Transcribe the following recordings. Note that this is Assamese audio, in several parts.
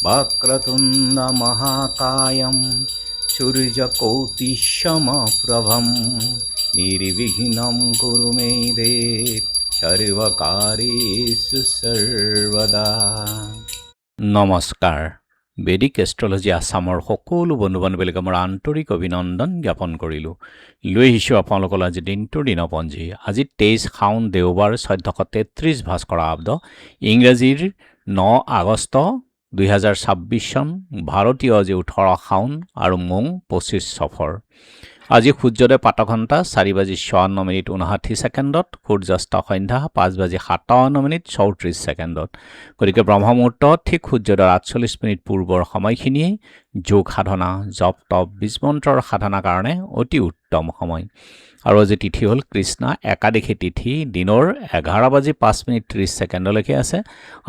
वक्रतुण्ड महाकायं सूर्यकोटिसमप्रभं निर्विघ्नं कुरु मे देव सर्वकार्येषु सर्वदा। নমস্কাৰ। বেদিক এষ্ট্ৰলজি আছামৰ সকলো বন্ধু বান্ধৱীক মোৰ আন্তৰিক অভিনন্দন জ্ঞাপন কৰিলোঁ। লৈ আহিছোঁ আপোনালোকৰ আজি দিনটোৰ দিনপঞ্জী। আজি 23 শাওন দেওবাৰ 1433 ভাস্কৰাব্দ, ইংৰাজীৰ 9 আগষ্ট 2026 চন, ভাৰতীয় আজি 18 শাওন আৰু মোং 25 সফৰ। আজি সূৰ্যোদয় প্ৰাতঃঘণ্টা 4:54:59, সূৰ্যাস্ত সন্ধ্যা 5:57:34। গতিকে ব্ৰহ্মমুহূৰ্ত ঠিক সূৰ্যোদয়ৰ 48 পূৰ্বৰ সময়খিনিয়ে যোগ সাধনা, জপ তপ, বীজমন্ত্ৰৰ সাধনাৰ কাৰণে অতি উত্তম সময়। আৰু আজি তিথি হ'ল কৃষ্ণা একাদশী তিথি, দিনৰ 11:05:30 আছে।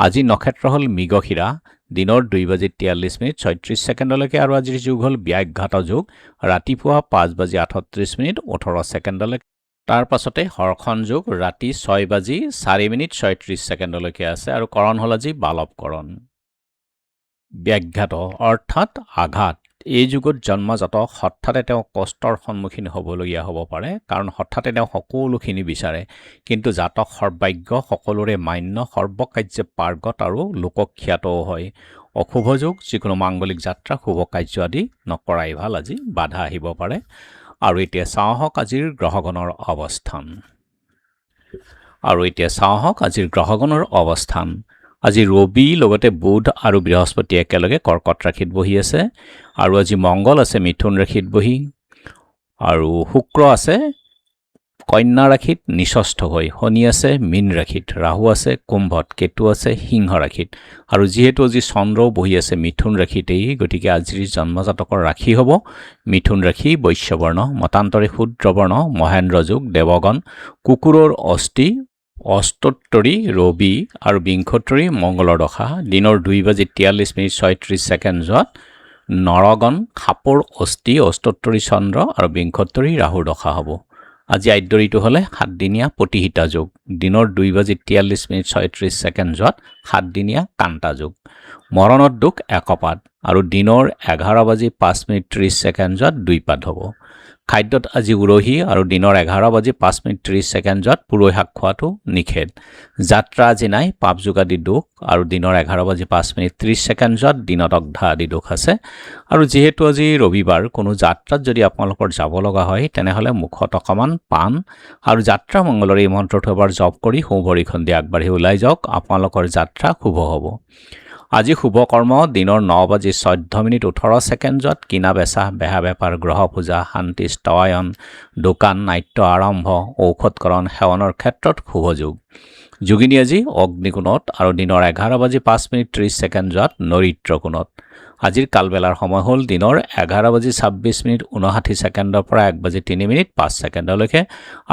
আজি নক্ষত্ৰ হ'ল মৃগশিৰা, দিনৰ 2:43:36 আৰু আজিৰ যুগ হ'ল ব্যাঘাত যুগ, ৰাতিপুৱা 5:38:18। তাৰ পাছতে হৰ্ষণ যুগ, ৰাতি 6:04:36 আছে আৰু কৰণ হ'ল আজি বালৱকৰণ। ব্যাঘাত অৰ্থাৎ আঘাত। এই যুগত জন্মজাত হঠাতে তেওঁ কষ্টৰ সন্মুখীন হ'বলগীয়া হ'ব পাৰে, কাৰণ হঠাতে তেওঁ সকলোখিনি বিচাৰে, কিন্তু জাতক সৰ্বাজ্ঞ, সকলোৰে মান্য, সৰ্বকাৰ্যে পাৰ্গত আৰু লোকখ্যাতও হয়। অশুভ যুগ, যিকোনো মাংগলিক যাত্ৰা, শুভ কাৰ্য আদি নকৰাই ভাল, আজি বাধা আহিব পাৰে। আৰু এতিয়া চাওঁ আহক আজিৰ গ্ৰহগণৰ অৱস্থান। আজি ৰবি লগতে বুধ আৰু বৃহস্পতি একেলগে কৰ্কট ৰাশিত বহি আছে, আৰু আজি মংগল আছে মিথুন ৰাশিত বহি, আৰু শুক্ৰ আছে কন্যা ৰাশিত নিচস্থ হৈ, শনি আছে মীন ৰাশিত, ৰাহু আছে কুম্ভত, কেতু আছে সিংহ ৰাশিত। আৰু যিহেতু আজি চন্দ্ৰও বহি আছে মিথুন ৰাশিতেই, গতিকে আজিৰ জন্মজাতকৰ ৰাশি হ'ব মিথুন ৰাশি, বৈশ্যবৰ্ণ, মতান্তৰে শূদ্ৰবৰ্ণ, মহেন্দ্ৰ যুগ, দেৱগণ, কুকুৰৰ অস্থি, অস্তোত্তৰী ৰবি আৰু বিংশোত্তৰী মংগলৰ দশা, দিনৰ 2:43:36 নৰগণ, খাপৰ অস্থি, অস্তোত্তৰী চন্দ্ৰ আৰু বিংশোত্তৰী ৰাহুৰ দশা হ'ব। আজি আদ্যৰিটো হ'লে 7দিনীয়া প্ৰতিহিতা যুগ, দিনৰ 2:43:36 7দিনীয়া কান্তা যুগ। মৰণত দুখ একপাত, আৰু দিনৰ 11:05:30 দুইপাত হ'ব। খাদ্যত আজি উৰহী, আৰু দিনৰ 11:05:30 পুৰৈ শাক খোৱাটো নিষেধ। যাত্ৰা আজি নাই, পাপ যোগ আদি দোষ, আৰু দিনৰ 11:05:30 দিনত অগ্ধা আদি দোষ আছে। আৰু যিহেতু আজি ৰবিবাৰ, কোনো যাত্ৰাত যদি আপোনালোকৰ যাব লগা হয়, তেনেহ'লে মুখত অকণমান পাণ আৰু যাত্ৰা মংগলৰ এই মন্ত্ৰটো এবাৰ জপ কৰি সোঁভৰিখন দি আগবাঢ়ি ওলাই যাওক, আপোনালোকৰ যাত্ৰা শুভ হ'ব। আজি শুভ কৰ্ম দিনৰ 9:14:18, কিনা বেচা, বেহা বেপাৰ, গ্ৰহ পূজা, শান্তি স্তৱায়ন, দোকান, নাট্য আৰম্ভ, ঔষধকৰণ, সেৱনৰ ক্ষেত্ৰত শুভ যুগ। যোগিনী আজি অগ্নিকোণত, আৰু দিনৰ 11:05:30 নৰিত্ৰ কোণত। আজিৰ কালবেলাৰ সময় হ'ল দিনৰ 11:26:59 পৰা 1:03:05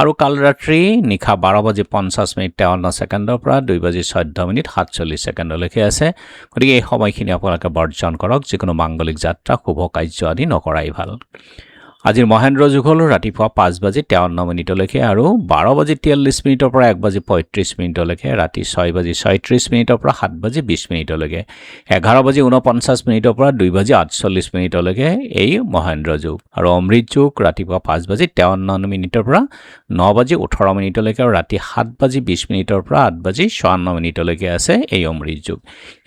আৰু কাল ৰাত্ৰি নিশা 12:50:53 পৰা 2:14:47 আছে। গতিকে এই সময়খিনি আপোনালোকে বৰ্জন কৰক, যিকোনো মাংগলিক যাত্ৰা, শুভ কাৰ্য আদি নকৰাই ভাল। আজিৰ মহেন্দ্ৰ যুগ হ'ল ৰাতিপুৱা 5:53 আৰু 12:43 পৰা 1:35 ৰাতি 6:36 পৰা 7:20 11:49 পৰা 2:48 এই মহেন্দ্ৰ যুগ। আৰু অমৃত যুগ ৰাতিপুৱা 5:53 পৰা 9:18 আৰু ৰাতি 7:20 পৰা 8:56 আছে এই অমৃত যুগ।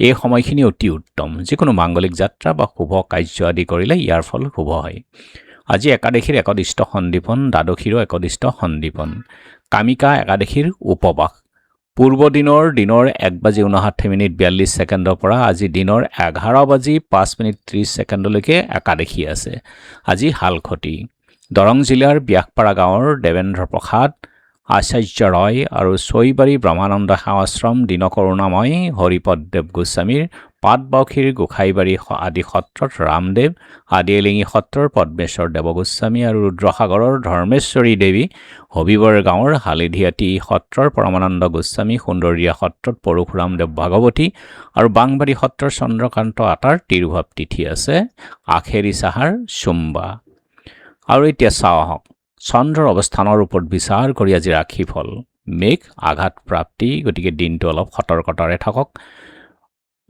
এই সময়খিনি অতি উত্তম, যিকোনো মাংগলিক যাত্ৰা বা শুভ কাৰ্য আদি কৰিলে ইয়াৰ ফল শুভ হয়। আজি একাদশীৰ একদিষ্ট সন্দীপন, দ্বাদশীৰো একদিষ্ট সন্দীপন। কামিকা একাদশীৰ উপবাস। পূৰ্ব দিনৰ 1:59:42 পৰা আজি দিনৰ 11:05:30 একাদশী আছে। আজি হালখতি। দৰং জিলাৰ ব্যাসপাৰা গাঁৱৰ দেৱেন্দ্ৰ প্ৰসাদ আচাৰ্য ৰয় আৰু চৈবাৰী ব্ৰহ্মানন্দ সেৱাশ্ৰম, দীনকৰুণাময় হৰিপদদেৱ গোস্বামীৰ পাটবাউসীৰ গোসাইবাৰী আদি সত্ৰত ৰামদেৱ, আদিএলিঙি সত্ৰৰ পদ্মেশ্বৰ দেৱগোস্বামী আৰু ৰুদ্ৰসাগৰৰ ধৰ্মেশ্বৰী দেৱী, হবিবৰ গাঁৱৰ হালিধিয়াতি সত্ৰৰ পৰমানন্দ গোস্বামী, সুন্দৰীয়া সত্ৰত পৰশুৰামদেৱ ভাগৱতী আৰু বাংবাৰী সত্ৰৰ চন্দ্ৰকান্ত আটাৰ তিৰুভাৱ তিথি আছে। আখেৰী চাহাৰ সোমবা। আৰু এতিয়া চাওঁ আহক চন্দ্ৰৰ অৱস্থানৰ ওপৰত বিচাৰ কৰি আজি ৰাশিফল। মেঘ আঘাত প্ৰাপ্তি, গতিকে দিনটো অলপ সতৰ্কতাৰে থাকক।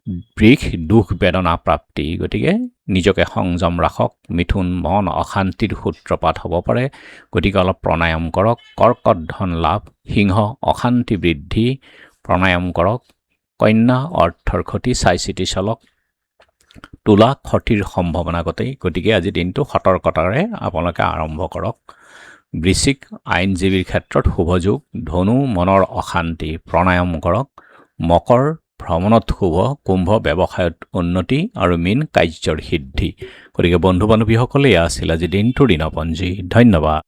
বৃষ দুখ বেদনা প্ৰাপ্তি, গতিকে নিজকে সংযম ৰাখক। মিথুন মন অশান্তিৰ সূত্ৰপাত হ'ব পাৰে, গতিকে অলপ প্ৰণায়াম কৰক। কৰ্কট ধন লাভ, সিংহ অশান্তি বৃদ্ধি, প্ৰণায়াম কৰক। কন্যা অৰ্থৰ ক্ষতি, চাই চিতি চলক। তুলা ক্ষতিৰ সম্ভাৱনা ঘটেই, গতিকে আজি দিনটো সতৰ্কতাৰে আপোনালোকে আৰম্ভ কৰক। বৃশ্চিক আইনজীৱীৰ ক্ষেত্ৰত শুভযোগ। ধনু মনৰ অশান্তি, প্ৰণায়াম কৰক। মকৰ ভ্ৰমণত শুভ, কুম্ভ ব্যৱসায়ত উন্নতি আৰু মীন কাৰ্যৰ সিদ্ধি। গতিকে বন্ধু বান্ধৱীসকলে এয়া আছিল আজি দিনটোৰ দিনপঞ্জী। ধন্যবাদ।